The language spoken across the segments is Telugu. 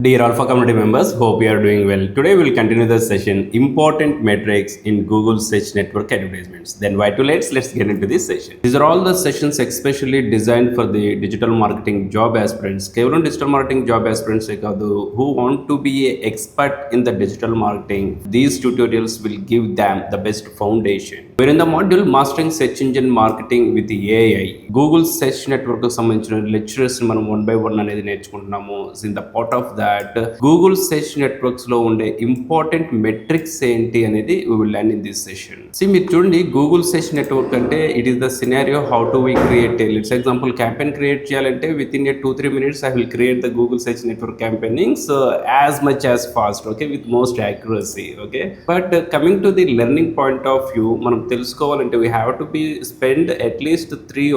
Dear Alpha community members, hope you are doing well. Today we will continue the session Important Metrics in Google Search Network Advertisements. Then why too late? Let's get into this session. These are all the sessions especially designed for the digital marketing job aspirants. కేవలం digital marketing job aspirants కాదు, who want to be an expert in the digital marketing. These tutorials will give them the best foundation. We're in the module Mastering Search Engine Marketing with AI. Google Search Network కు సంబంధించిన లెక్చరర్స్ మనం వన్ బై వన్ అనేది నేర్చుకుంటున్నాము. In the part of that Google Search Networks లో ఉండే ఇంపార్టెంట్ మెట్రిక్స్ ఏంటి అనేది we will learn in this session. మీరు చూడండి, Google Search Network అంటే it is the scenario how to we create a let's example campaign create చేయాలంటే within a 2-3 minutes I will create the Google Search Network campaigning so as much as fast, okay, with most accuracy, okay. But coming to the learning point of view, మనం తెలుసుకోవాలంటే we have to be spend at least 3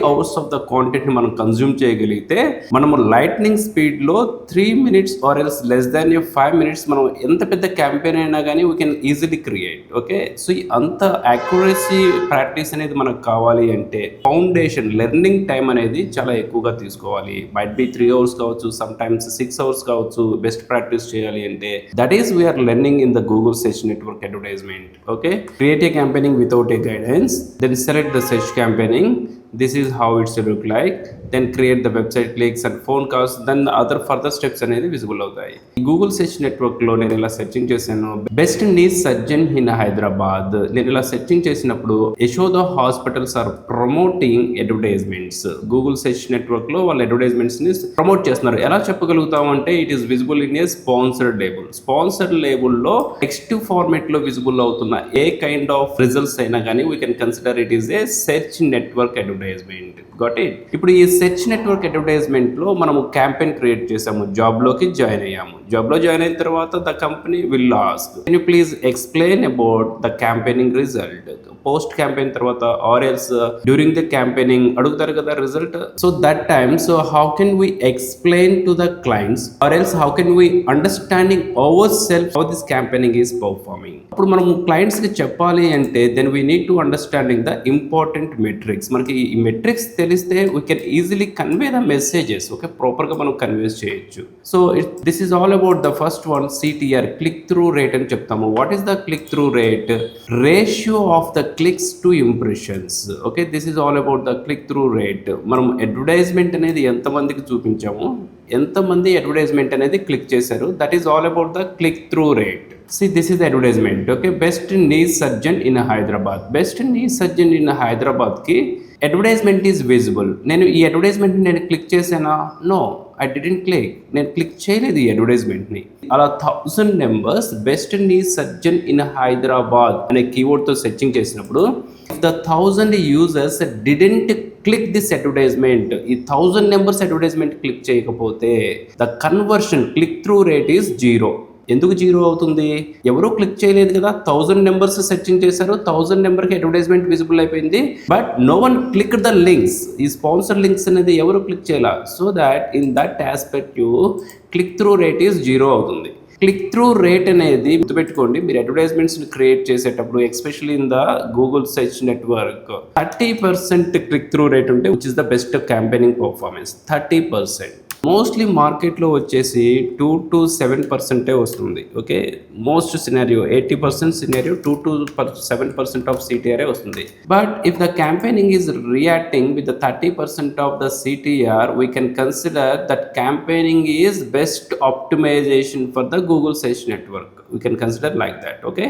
hours of the content మనం కన్జ్యూమ్ చేయగలిగితే మనము లైట్నింగ్ స్పీడ్ లో 3 minutes or else less than 5 minutes మనం ఎంత పెద్ద క్యాంపెయిన్ అయినా కానీ we can easily create, okay. So అంత యాక్యురసీ ప్రాక్టీస్ అనేది మనకు కావాలి అంటే ఫౌండేషన్ లెర్నింగ్ టైం అనేది చాలా ఎక్కువగా తీసుకోవాలి. మైట్ బి 3 hours కావచ్చు, సమ్ టైమ్స్ 6 hours కావచ్చు. బెస్ట్ ప్రాక్టీస్ చేయాలి అంటే that is we're learning in the Google search network advertisement, okay. Create a campaigning without a guidance, then select the search campaigning. This is how it should look like. Then create the website clicks and phone calls. Then the other further steps అనేది విజిబుల్ అవుతాయి. గూగుల్ సెర్చ్ నెట్వర్క్ లో నేను ఇలా సెర్చింగ్ చేశాను, best knees surgeon in Hyderabad. నేను ఇలా సెర్చింగ్ చేసినప్పుడు Yashoda hospitals are promoting advertisements. Google search network లో వాళ్ళ అడ్వర్టైజ్మెంట్స్ ని ప్రమోట్ చేస్తున్నారు. ఎలా చెప్పగలుగుతాం అంటే it is visible in a sponsored label. Sponsored label లో టెక్స్ట్ ఫార్మేట్ లో విజిబుల్ అవుతున్న ఏ కైండ్ ఆఫ్ రిజల్ట్స్ అయినా కానీ we can consider it is a search network advertisement. Got it. ఇప్పుడు ఈ సెర్చ్ నెట్వర్క్ అడ్వర్టైజ్మెంట్ లో మనము క్యాంపెయిన్ క్రియేట్ చేసాము, జాబ్ లోకి జాయిన్ అయ్యాము. జాబ్ లో జాయిన్ అయిన తర్వాత the company will ask can you please explain about the campaigning result. Post campaign తర్వాత or else during the campaigning అడుగుతారు కదా result. So that time so how can we explain to the clients or else how can we understanding our self how this campaigning is performing. ఇప్పుడు మనం క్లయింట్స్ కి చెప్పాలి అంటే then we need to understanding the important metrics. మనకి ఈ మెట్రిక్స్ తెలిస్తే we can easily convey the messages, okay, proper గా మనం కన్వేస్ చేయొచ్చు. So this is all about the first one, CTR, click through rate అని చెప్తాము. What is the click through rate? Ratio of the clicks to impressions, okay. This is all about the click through rate. మనం అడ్వర్టైజ్మెంట్ అనేది ఎంతమందికి చూపించాము, ఎంతమంది అడ్వర్టైజ్మెంట్ అనేది క్లిక్ చేశారు, that is all about the click through rate. See, this is the advertisement, okay. Best knee surgeon in Hyderabad. Best knee surgeon in Hyderabad ki advertisement is visible. నేను ఈ అడ్వర్టైజ్మెంట్ నేను క్లిక్ చేశానా? No, I didn't click. నేను క్లిక్ చేయలేదు ఈ అడ్వర్టైజ్మెంట్ ని. అలా 1000 numbers best knee surgeon in Hyderabad అనే కీవర్డ్ తో సెర్చింగ్ చేసినప్పుడు the 1000 users didn't click this advertisement, ఈ 1000 నెంబర్స్ అడ్వర్టైజ్మెంట్ క్లిక్ చేయకపోతే the conversion click through rate is 0. ఎందుకు 0 అవుతుంది? ఎవరూ క్లిక్ చేయలేదు కదా. 1000 నెంబర్స్ సెర్చింగ్ చేశారు, 1000 నెంబర్కి అడ్వర్టైజ్మెంట్ విజిబుల్ అయిపోయింది, but no one click the links. ఈ స్పాన్సర్ లింక్స్ అనేది ఎవరు క్లిక్ చేయాల. So that in that aspect click through rate is 0 అవుతుంది. క్లిక్ త్రూ రేట్ అనేది గుర్తుపెట్టుకోండి, మీరు అడ్వర్టైజ్మెంట్స్ క్రియేట్ చేసేటప్పుడు especially in the Google search network 30% click through rate ఉంటే which is the best campaigning performance. 30%. Mostly మార్కెట్లో వచ్చేసి 2 to 7% వస్తుంది, okay. Most scenario 80% scenario 2 to 7% of CTR వస్తుంది. But if the campaigning is reacting with the 30% of the CTR, we can consider that campaigning is best optimization for the Google search network. We can consider like that, okay.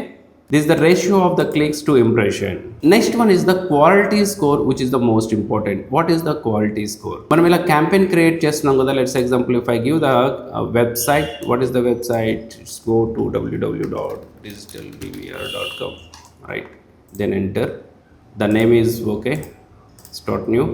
This is the ratio of the clicks to impression. Next one is the quality score, which is the most important. What is the quality score? మనం ఇలా క్యాంపెయిన్ క్రియేట్ చేస్తున్నాం కదా. Let's example if I give the website, what is the website? Just go to www.digitaldvr.com, right? Then enter. The name is okay. Start new.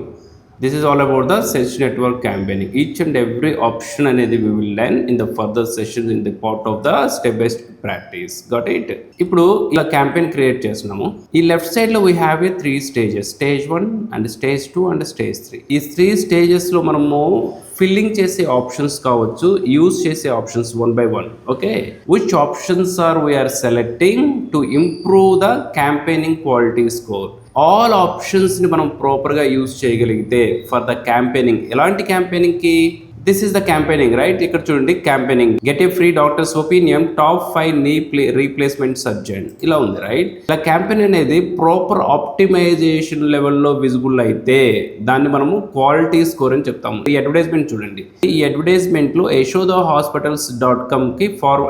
This is all about the search network campaigning. Each and every option అనేది we will learn in the further sessions in the part of the step by step practice. Got it? ఇప్పుడు ఇలా క్యాంపెయిన్ క్రియేట్ చేస్తున్నాము. ఈ లెఫ్ట్ సైడ్ లో we have a 3 stages, stage 1 and stage 2 and stage 3. ఈ 3 stages లో మనము ఫిల్లింగ్ చేసే ఆప్షన్స్ కావచ్చు, యూజ్ చేసే options 1 by 1, okay. Which options are we are selecting to improve the campaigning quality score. All ఆప్షన్స్ని మనం ప్రాపర్గా యూజ్ చేయగలిగితే ఫర్ ద క్యాంపెయినింగ్. ఎలాంటి క్యాంపెయినింగ్కి? This is the campaigning right. ఇక్కడ చూడండి campaigning, get a free doctor's opinion, top 5 knee replacement surgeon, ఇలా ఉంది రైట్. ఇలా క్యాంపెయిన్ అనేది ప్రాపర్ ఆప్టిమైజేషన్ లెవెల్లో విజిబుల్ అయితే దాన్ని మనము క్వాలిటీ స్కోర్ అని చెప్తాము. ఈ అడ్వర్టైజ్మెంట్ చూడండి, ఈ అడ్వర్టైజ్మెంట్ లో yashodahospitals.com కి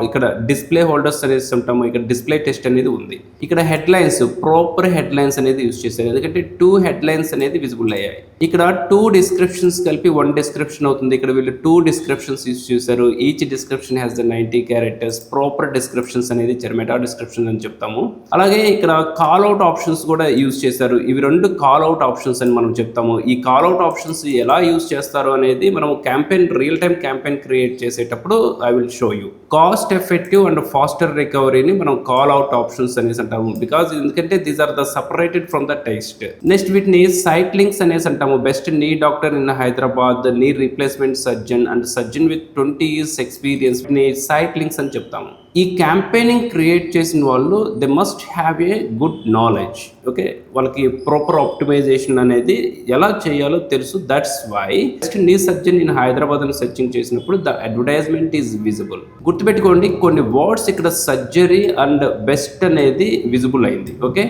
ఇక్కడ డిస్ప్లే హోల్డర్స్ అనేది ఉంటాము, ఇక్కడ డిస్ప్లే టెస్ట్ అనేది ఉంది. ఇక్కడ head lines, proper head lines అనేది యూజ్ చేశారు, ఎందుకంటే 2 హెడ్ లైన్స్ అనేది విజిబుల్ అయ్యాయి. ఇక్కడ 2 డిస్క్రిప్షన్స్ కలిపి 1 డిస్క్రిప్షన్ అవుతుంది. ఇక్కడ వీళ్ళు 2 డిస్క్రిప్షన్స్ యూజ్ చేశారు. Each description has the 90 characters. Proper descriptions అనేది మెటా డిస్క్రిప్షన్ అని చెప్తాము. అలాగే ఇక్కడ కాల్ అవుట్ ఆప్షన్స్ కూడా యూజ్ చేశారు. ఇవి 2 కాల్ అవుట్ ఆప్షన్స్ అని మనం చెప్తాము. ఈ కాల్ అవుట్ ఆప్షన్స్ ఎలా యూజ్ చేస్తారు అనేది మనం campaign, real time campaign create చేసేటప్పుడు I will show you. Cost effective and faster రికవరీని మనం కాల్ అవుట్ ఆప్షన్స్ అనేసి అంటాము, బికాజ్ ఎందుకంటే these are the separated from the text. Next వీటిని సైట్ లింక్స్ అనేసి అంటాము. Best knee doctor in Hyderabad, knee replacement surgeon and surgeon with 20 years experience, site links అని చెప్తాము. ఈ క్యాంపెయినింగ్ క్రియేట్ చేసిన వాళ్ళు they must have a good knowledge. Okay, వాళ్ళకి ప్రాపర్ ఆప్టిమైజేషన్ అనేది ఎలా చేయాలో తెలుసు. That's why best knee surgeon in Hyderabad అని సెర్చింగ్ చేసినప్పుడు ద అడ్వర్టైజ్మెంట్ ఈజ్ విజిబుల్. గుర్తుపెట్టుకోండి, కొన్ని వర్డ్స్ ఇక్కడ సర్జరీ అండ్ బెస్ట్ అనేది విజిబుల్ అయింది. ఓకే,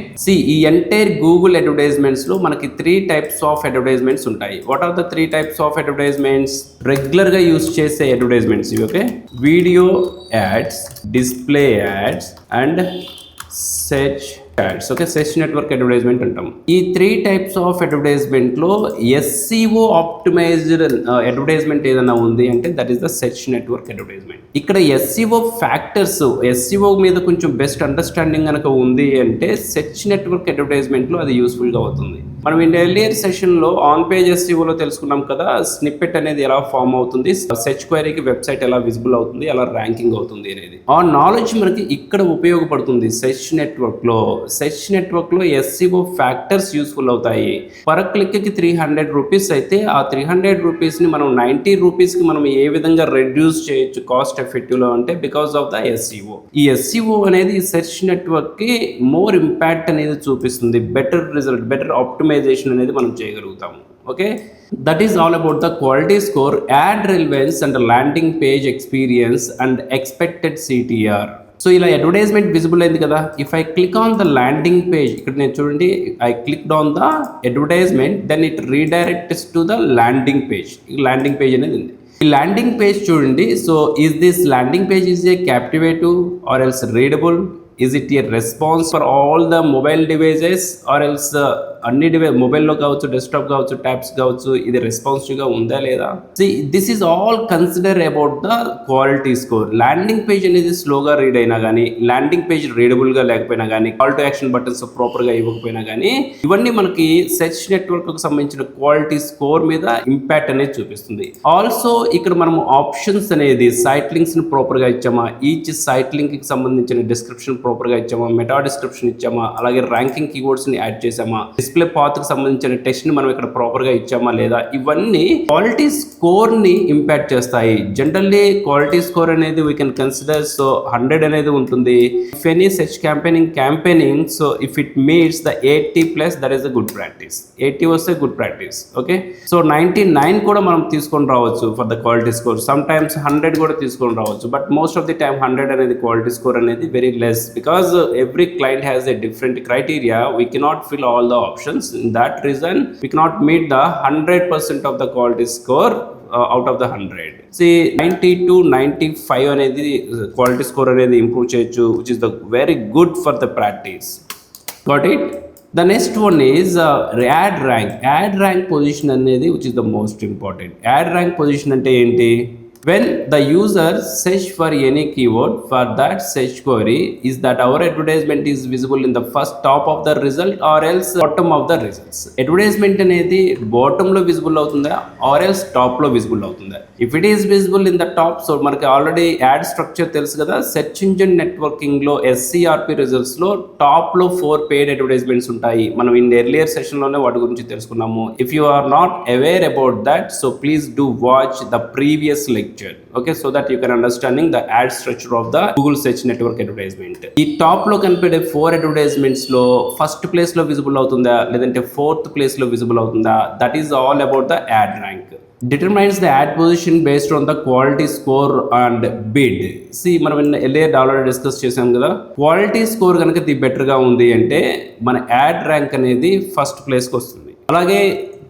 ఈ ఎంటైర్ గూగుల్ అడ్వర్టైజ్మెంట్స్ లో మనకి 3 types ఆఫ్ అడ్వర్టైజ్మెంట్స్ ఉంటాయి. What are the 3 types of advertisements? Regular గా యూజ్ చేసే అడ్వర్టైజ్మెంట్స్ ఇవి. Okay, video ads, display ads and search ads. Okay, search network advertisement అంటాం. ఈ 3 types ఆఫ్ అడ్వర్టైజ్మెంట్ లో SEO ఆప్టిమైజ్డ్ అడ్వర్టైజ్మెంట్ ఏదైనా ఉంది అంటే that is the search network advertisement. ఇక్కడ SEO ఫ్యాక్టర్స్, SEO మీద కొంచెం బెస్ట్ అండర్స్టాండింగ్ కనుక ఉంది అంటే సెర్చ్ నెట్వర్క్ అడ్వర్టైజ్మెంట్ లో అది యూస్ఫుల్ గా అవుతుంది. మనం ఈ ఎర్లియర్ సెషన్ లో ఆన్ పేజ్ SEO లో తెలుసుకున్నాం కదా, స్నిప్పెట్ అనేది ఎలా ఫామ్ అవుతుంది, సెర్చ్ క్వైరీకి వెబ్సైట్ ఎలా విజిబుల్ అవుతుంది, ఎలా ర్యాంకింగ్ అవుతుంది అనేది. ఆ నాలెడ్జ్ మనకి ఇక్కడ ఉపయోగపడుతుంది సెర్చ్ నెట్వర్క్ లో. సెర్చ్ నెట్వర్క్ లో SEO ఫ్యాక్టర్స్ యూస్ఫుల్ అవుతాయి. పర్ క్లిక్ కి 300 రూపీస్ అయితే ఆ 300 రూపీస్ ని మనం 90 రూపీస్ కి మనం ఏ విధంగా రెడ్యూస్ చేయొచ్చు కాస్ట్ ఎఫెక్టివ్ లో అంటే బికాస్ ఆఫ్ ద SEO. ఈ SEO అనేది సెర్చ్ నెట్వర్క్ కి మోర్ ఇంపాక్ట్ అనేది చూపిస్తుంది. బెటర్ రిజల్ట్, బెటర్ ఆప్టిమైజేషన్ అనేది మనం చేయగలుగుతాము. Okay, that is all about the quality score, ad relevance and landing page experience and expected CTR. So ఇలా అడ్వర్టైజ్మెంట్ విజిబుల్ అయింది కదా. If I click on the landing page, ఇక్కడ నేను చూడండి I clicked on the advertisement, then it redirects to the landing page. Landing page అనేది ఉంది. ఈ ల్యాండింగ్ పేజ్ చూడండి. So is this landing page is a captivative or else readable? Is it a response for all the mobile devices or else అన్ని మొబైల్లో కావచ్చు, డెస్క్టాప్ కావచ్చు, ట్యాబ్స్ కావచ్చు, ఇది రెస్పాన్సివ్గా ఉందా లేదా? This is all consider about the quality score. Landing page అనేది స్లోగా రీడ్ అయినా కానీ, ల్యాండింగ్ పేజ్ రీడబుల్గా లేకపోయినా కానీ, కాల్ టు యాక్షన్ బటన్స్ ప్రాపర్గా ఇవ్వకపోయినా కానీ, ఇవన్నీ మనకి సెర్చ్ నెట్వర్క్కి సంబంధించిన క్వాలిటీ స్కోర్ మీద ఇంపాక్ట్ అనేది చూపిస్తుంది. ఆల్సో ఇక్కడ మనము ఆప్షన్స్ అనేది సైట్ లింక్స్ని ప్రాపర్గా ఇచ్చామా, ఈచ్ సైట్ లింక్కి సంబంధించిన డిస్క్రిప్షన్ ప్రాపర్గా ఇచ్చామా, మెటా డిస్క్రిప్షన్ ఇచ్చామా, అలాగే ర్యాంకింగ్ కీవర్డ్స్ని యాడ్ చేసామా, డిస్ప్లే పాత్ కి సంబంధించిన టెక్స్ట్ ని మనం ఇక్కడ ప్రాపర్ గా ఇచ్చామా లేదా, ఇవన్నీ క్వాలిటీ స్కోర్ ని ఇంపాక్ట్ చేస్తాయి. జనరల్లీ క్వాలిటీ స్కోర్ అనేది వీ కెన్ కన్సిడర్ 100 అనేది ఉంటుంది. If any search campaigning so if it meets the 80+ that is the good practice. 80 వస్తే గుడ్ ప్రాక్టీస్. ఓకే, సో 99 కూడా మనం తీసుకొని రావచ్చు for the quality score. Some times 100 కూడా తీసుకొని రావచ్చు, but most of the time 100 అనేది క్వాలిటీ స్కోర్ అనేది very less, because every client has a different criteria. We cannot fill all the options. In that reason we cannot meet the 100% of the quality score out of the 100. See 90 to 95 అనేది quality score అనేది improve చేయొచ్చు, which is the very good for the practice. Got it? The next one is ad rank. Ad rank position అనేది which is the most important. Ad rank position అంటే ఏంటి? When the user search for any keyword for that search query, is that our advertisement is visible in the first top of the result or else bottom of the results? Advertisement అనేది bottom లో visible అవుతుందా or else top లో visible అవుతుందా? If it is visible in the top, so మనకి ఆల్రెడీ యాడ్ స్ట్రక్చర్ తెలుసు కదా. సెర్చ్ ఇంజిన్ నెట్వర్కింగ్ లో SERP రిజల్ట్స్ లో టాప్ లో 4 పెయిడ్ అడ్వర్టైజ్మెంట్స్ ఉంటాయి. మనం ఇన్ ఎర్లియర్ సెషన్ లోనే వాటి గురించి తెలుసుకున్నాము. If you are not aware about that, so please do watch the previous lecture. Okay, so that you can understanding the ad structure of the Google search network advertisement. ఈ టాప్ లో కనిపెట్టే 4 అడ్వర్టైజ్మెంట్స్ లో ఫస్ట్ ప్లేస్ లో విజిబుల్ అవుతుందా లేదంటే 4th ప్లేస్ లో విజిబుల్ అవుతుందా, that is all about the add rank. determines the ad position based on the quality score and bid. See, మనం ఎల్ఏఆర్ ఆల్రెడీ డిస్కస్ చేసాం కదా, క్వాలిటీ స్కోర్ కనుక ది బెటర్గా ఉంది అంటే మన యాడ్ ర్యాంక్ అనేది ఫస్ట్ ప్లేస్కి వస్తుంది. అలాగే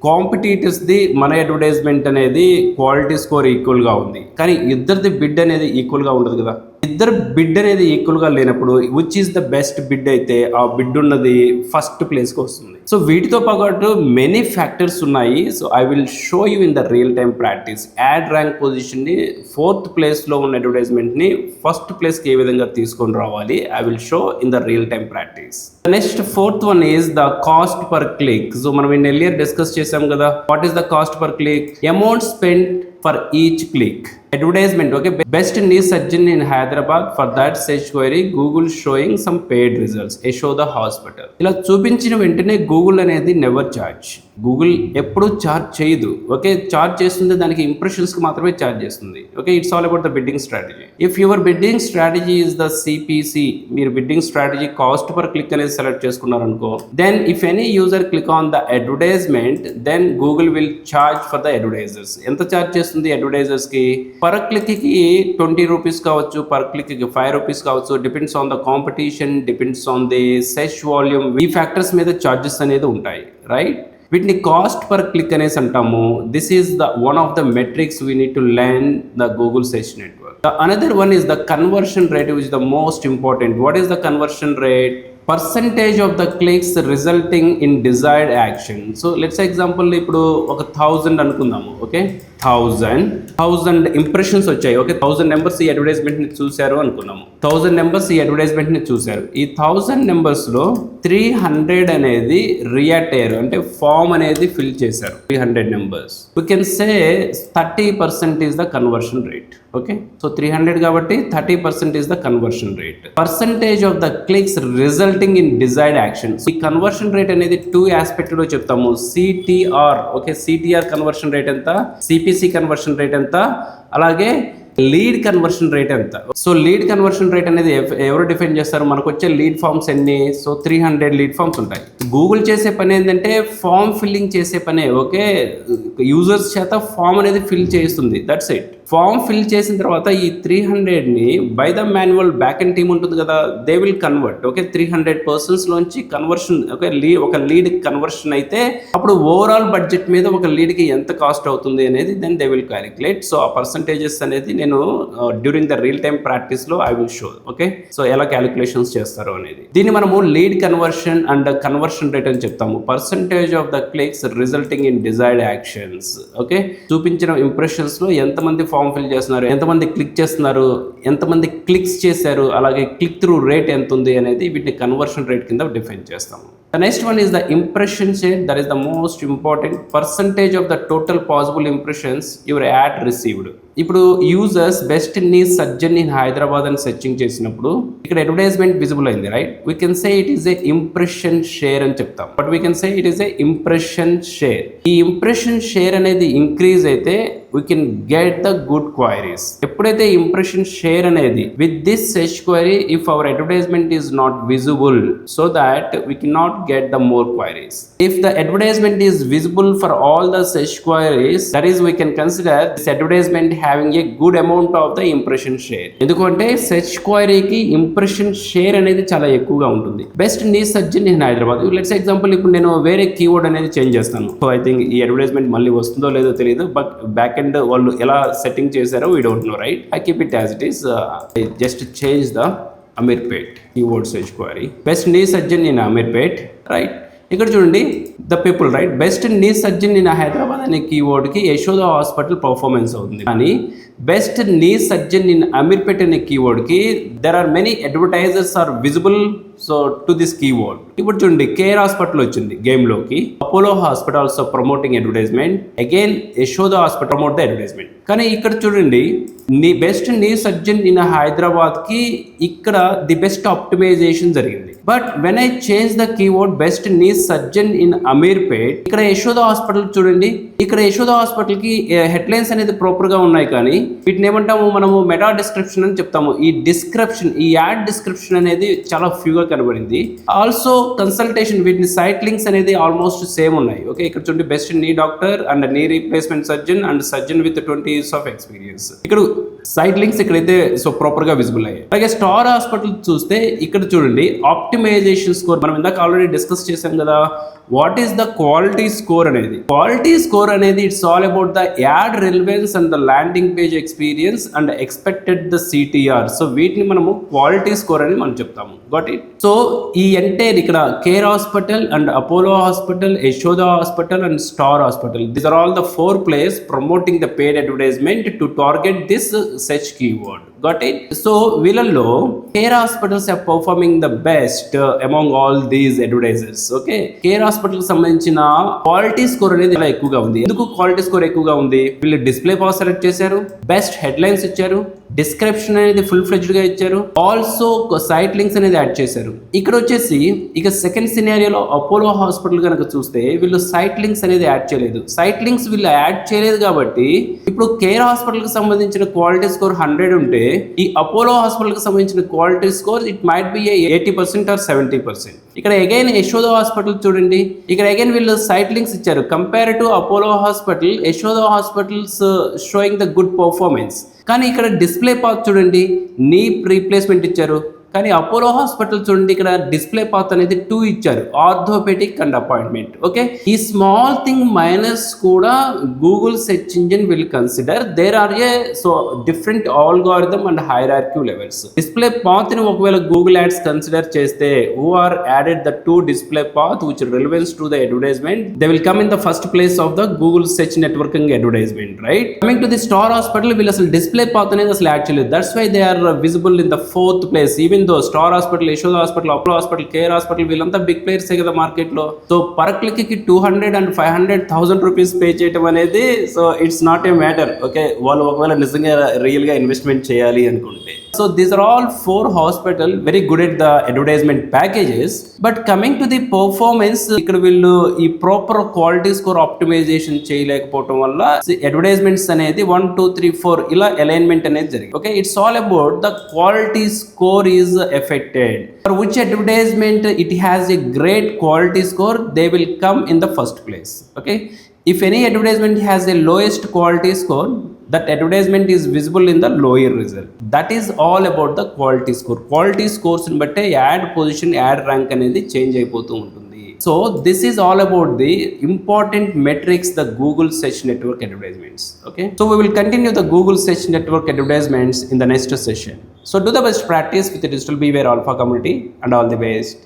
కాంపిటీటర్స్ది మన అడ్వర్టైజ్మెంట్ అనేది క్వాలిటీ స్కోర్ ఈక్వల్గా ఉంది, కానీ ఇద్దరిది బిడ్ అనేది ఈక్వల్గా ఉండదు కదా. ఇద్దరు బిడ్ అనేది ఈక్వల్గా లేనప్పుడు which is the best bid అయితే ఆ బిడ్ ఉన్నది ఫస్ట్ ప్లేస్కి వస్తుంది. సో వీటితో పాటు మెనీ ఫ్యాక్టర్స్ ఉన్నాయి. So I will show you in the real time practice ad rank పొజిషన్ని ఫోర్త్ ప్లేస్లో ఉన్న అడ్వర్టైజ్మెంట్ని ఫస్ట్ ప్లేస్కి ఏ విధంగా తీసుకొని రావాలి, I will show in the real time practice. Next fourth one is the cost per click. So మనం ఎర్లియర్ డిస్కస్ చేసాం కదా, what is the cost per click, amount spend for each click. Advertisement, okay, best niche surgeon in Hyderabad, for that search query Google showing some paid results, Yashoda Hospital. ఇలా చూపించిన వెంటనే గూగుల్ అనేది నెవర్ చార్జ్, గూగుల్ ఎప్పుడు చార్జ్ చేయదు. ఓకే, చార్జ్ చేస్తుంది దానికి ఇంప్రెషన్స్కి మాత్రమే చార్జ్ చేస్తుంది. Okay, it's all about the bidding strategy. If your bidding strategy is the CPC, మీరు bidding strategy cost per click అనేది సెలెక్ట్ చేసుకున్నారనుకో, then if any user click on the advertisement then Google will charge for the advertisers. ఎంత చార్జ్ చేస్తుంది అడ్వర్టైజర్స్కి? పర్ క్లిక్కి 20 రూపీస్ కావచ్చు, పర్ క్లిక్కి 5 రూపీస్ కావచ్చు, depends on the competition, depends on the search volume. ఈ ఫ్యాక్టర్స్ మీద చార్జెస్ అనేది ఉంటాయి, రైట్? వీటిని కాస్ట్ పర్ క్లిక్ అనేసి అంటాము. This is the one of the metrics we need to learn the Google search network. The another one is the conversion rate, which is the most important. What is the conversion rate? Percentage of the clicks resulting in desired action. So let's example ఇప్పుడు ఒక 1000 అనుకుందాము. ఓకే, 1000 ఇంప్రెషన్స్ వచ్చాయి. ఓకే, 1000 నెంబర్స్ ఈ అడ్వర్టైజ్మెంట్ని చూశారు అనుకున్నాము. 1000 నెంబర్స్ ఈ అడ్వర్టైజ్మెంట్ని చూశారు. ఈ 1000 నెంబర్స్లో 300 అనేది రియాక్ట్ అయ్యారు, అంటే ఫామ్ అనేది ఫిల్ చేశారు. 300 numbers, we can say 30% is the conversion rate. Okay, so 300 కాబట్టి 30% is the conversion rate. Percentage of the clicks resulting in desired actions. ఈ కన్వర్షన్ రేట్ అనేది 2 ఆస్పెక్ట్ లో చెప్తాము. CTR, okay, CTR conversion rate ఎంత, సిపిసి కన్వర్షన్ రేట్ ఎంత, అలాగే లీడ్ కన్వర్షన్ రేట్ ఎంత. సో లీడ్ కన్వర్షన్ రేట్ అనేది ఎవరు డిఫైన్ చేస్తారు? మనకు వచ్చే లీడ్ ఫామ్స్ ఎన్ని? సో 300 లీడ్ ఫామ్స్ ఉంటాయి. గూగుల్ చేసే పని ఏంటంటే ఫామ్ ఫిల్లింగ్ చేసే పనే. ఓకే, యూజర్స్ చేత ఫామ్ అనేది ఫిల్ చేస్తుంది, దట్స్ ఇట్. ఫామ్ ఫిల్ చేసిన తర్వాత ఈ 300ని by the manual back end team ఉంటుంది కదా, they will convert. Okay, 300 persons లోంచి కన్వర్షన్, ఓకే, ఒక లీడ్ కన్వర్షన్ అయితే అప్పుడు ఓవరాల్ బడ్జెట్ మీద ఒక లీడ్కి ఎంత కాస్ట్ అవుతుంది అనేది then they will calculate. So ఆ పర్సంటేజెస్ అనేది నేను డ్యూరింగ్ ద రియల్ టైమ్ ప్రాక్టీస్లో I will show. Okay, so ఎలా క్యాలిక్యులేషన్స్ చేస్తారు అనేది. దీన్ని మనము lead conversion and conversion rate అని చెప్తాము. Percentage of the clicks resulting in desired actions. Okay, చూపించిన ఇంప్రెషన్స్లో ఎంతమంది ఫామ్ ఫిల్ చేస్తున్నారు, ఎంతమంది క్లిక్ చేస్తున్నారు, ఎంతమంది క్లిక్స్ చేశారు, అలాగే క్లిక్ త్రూ రేట్ ఎంత ఉంది అనేది వీటిని కన్వర్షన్ రేట్ కింద డిఫైన్ చేస్తాము. The next one is the impression share. That is the most important percentage of the total possible impressions your ad received. ఇప్పుడు users best knees surgeon in Hyderabad అని సెర్చింగ్ చేసినప్పుడు ఇక్కడ అడ్వర్టైజ్మెంట్ విజిబుల్ అయింది, right? We can say it is a impression share అని చెప్తాం, but we can say it is a impression share. ఈ ఇంప్రెషన్ షేర్ అనేది ఇంక్రీజ్ అయితే we can get the good queries. ఎప్పుడైతే ఇంప్రెషన్ షేర్ అనేది with this search query, if our advertisement is not visible, so that we can not get the more queries. If the advertisement is visible for all the search queries, that is we can consider this advertisement having a good amount of the impression share. ఎందుకంటే సెర్చ్ క్వైరీకి ఇంప్రెషన్ షేర్ అనేది చాలా ఎక్కువగా ఉంటుంది. Best knees surgeon in Hyderabad, let's example ఇప్పుడు నేను వేరే కీవర్డ్ అనేది చేంజ్ చేస్తాను. సో ఐ థింక్ ఈ అడ్వర్టైజ్మెంట్ మళ్ళీ వస్తుందో లేదో తెలియదు, బట్ బ్యాక్ ఎండ్ వాళ్ళు ఎలా సెట్టింగ్ చేశారో we don't know, right? I keep it as it is. I just change the Ameerpet keyword search query, best knee surgeon in Ameerpet, right? ఇక్కడ చూడండి the people, right? Best knee surgeon in Hyderabad అనే కీవర్డ్కి యశోద హాస్పిటల్ పర్ఫార్మెన్స్ అవుతుంది, కానీ best knee surgeon in Ameerpet అనే కీవర్డ్కి there are many advertisers are visible so to this keyword. ఇప్పుడు చూడండి కేర్ హాస్పిటల్ వచ్చింది గేమ్లోకి, Apollo hospital also promoting advertisement, again Yashoda hospital promote the advertisement. కానీ ఇక్కడ చూడండి నీ బెస్ట్ నీ సర్జన్ ఇన్ హైదరాబాద్కి ఇక్కడ ది బెస్ట్ ఆప్టిమైజేషన్ జరిగింది. But when I change the keyword best knee surgeon in Ameerpet, ఇక్కడ యశోద హాస్పిటల్ చూడండి, ఇక్కడ యశోద హాస్పిటల్ కి హెడ్లైన్స్ అనేది ప్రాపర్ గా ఉన్నాయి, కానీ వీటిని ఏమంటాము మనము మెటా డిస్క్రిప్షన్ అని చెప్తాము. ఈ డిస్క్రిప్షన్, ఈ యాడ్ డిస్క్రిప్షన్ అనేది చాలా ఫ్యూగా కనబడింది. ఆల్సో కన్సల్టేషన్, వీటిని సైట్ లింక్స్ అనేది ఆల్మోస్ట్ సేమ్ ఉన్నాయి. ఓకే, ఇక్కడ చూడండి బెస్ట్ నీ డాక్టర్ అండ్ నీ replacement surgeon and surgeon with 20 years of experience. ఇక్కడ సైట్ లింక్స్ ఇక్కడైతే సో ప్రాపర్ గా విజిబుల్ అయ్యాయి. అలాగే స్టార్ హాస్పిటల్ చూస్తే ఇక్కడ చూడండి ఆప్టిమైజేషన్ స్కోర్, మనం ఇందాక ఆల్రెడీ డిస్కస్ చేసాం కదా, what is the quality score అనేది. క్వాలిటీ స్కోర్ అనేది it's all about the ad relevance and the landing page experience and expected the CTR. So వీటిని మనము క్వాలిటీ స్కోర్ అని మనం చెప్తాము. Got it. సో ఈ ఎంటైర్ ఇక్కడ Care hospital and Apollo hospital, Yashoda hospital and Star hospital, these are all the 4 players promoting the paid advertisement to target this search keyword. Got it? So వీళ్ళల్లో Care hospitals are performing the best among all these advertisers. Okay, Care hospital కి సంబంధించిన క్వాలిటీ స్కోర్ అనేది ఇలా ఎక్కువగా ఉంది. ఎందుకు క్వాలిటీ స్కోర్ ఎక్కువగా ఉంది? వీళ్ళు డిస్ప్లే పవర్ సెలెక్ట్ చేశారు, బెస్ట్ హెడ్లైన్స్ ఇచ్చారు, డిస్క్రిప్షన్ అనేది ఫుల్ ఫ్లెడ్జ్డ్ గా ఇచ్చారు, ఆల్సో సైట్ లింక్స్ అనేది యాడ్ చేశారు. ఇక్కడ వచ్చేసి ఇక సెకండ్ సినారియోలో అపోలో హాస్పిటల్ కనుక చూస్తే వీళ్ళు సైట్ లింక్స్ అనేది యాడ్ చేయలేదు. సైట్ లింక్స్ వీళ్ళు యాడ్ చేయలేదు కాబట్టి ఇప్పుడు కేర్ హాస్పిటల్ కి సంబంధించిన క్వాలిటీ స్కోర్ 100 ఉంటే ఈ అపోలో హాస్పిటల్ కి సంబంధించిన quality score it might be 80% or 70%. ఇక్కడ అగైన్ యశోద హాస్పిటల్ చూడండి, ఇక్కడ అగైన్ వీళ్ళు సైట్ లింక్స్ ఇచ్చారు. Compare to Apollo hospital, Yashoda hospitals showing the good performance. కానీ ఇక్కడ డిస్ప్లే పాత్ చూడండి, నీ రీప్లేస్మెంట్ ఇచ్చారు, కానీ అపోలో హాస్పిటల్ చూడండి ఇక్కడ డిస్ప్లే పాత్ అనేది 2 ఇచ్చారు, ఆర్థోపెడిక్ అండ్ అపాయింట్మెంట్. ఓకే, ఈ స్మాల్ థింగ్ మైనస్ కూడా Google search engine will consider. There are a so different algorithm and hierarchy levels. Display path ని ఒకవేళ గూగుల్ యాడ్స్ కన్సిడర్ చేస్తే, who are added the 2 display path which relevance to the advertisement, they will come in the first place of the Google search networking advertisement. Right, coming to the Star hospital, వీళ్ళు అసలు డిస్ప్లే పాత్ అనేది అసలు యాడ్ చేయలేదు. That's why they are visible in the 4th place. Even though Star hospital, Yashoda hospital, Apollo hospital, Care hospital వీళ్ళంతా బిగ్ ప్లేయర్స్ కదా మార్కెట్ లో. సో పర్ క్లిక్ కి 200 and 500,000 రూపీస్ పే చేయడం అనేది so it's not a matter. Okay, వాళ్ళు ఒకవేళ నిజంగా రియల్ గా ఇన్వెస్ట్మెంట్ చేయాలి అనుకుంటే. So these are all 4 hospital very good at the advertisement packages, but coming to the performance, ఇక్కడ వీళ్ళు ఈ ప్రాపర్ క్వాలిటీ స్కోర్ ఆప్టిమైజేషన్ చేయలేకపోవడం వల్ల అడ్వర్టైజ్మెంట్స్ అనేది 1 2 3 4 ఇలా అలైన్మెంట్ అనేది జరిగింది. Okay, it's all about the quality score is affected. For which advertisement it has a great quality score, they will come in the first place. Okay, if any advertisement has a lowest quality score, that advertisement is visible in the lower result. That is all about the quality score. Quality scores ni batte ad position, ad rank అనేది చేంజ్ అయిపోతూ ఉంటుంది. So this is all about the important metrics, the Google search network advertisements. Okay, so we will continue the Google search network advertisements in the next session. So do the best practice with the Digital Beware Alpha community, and all the best.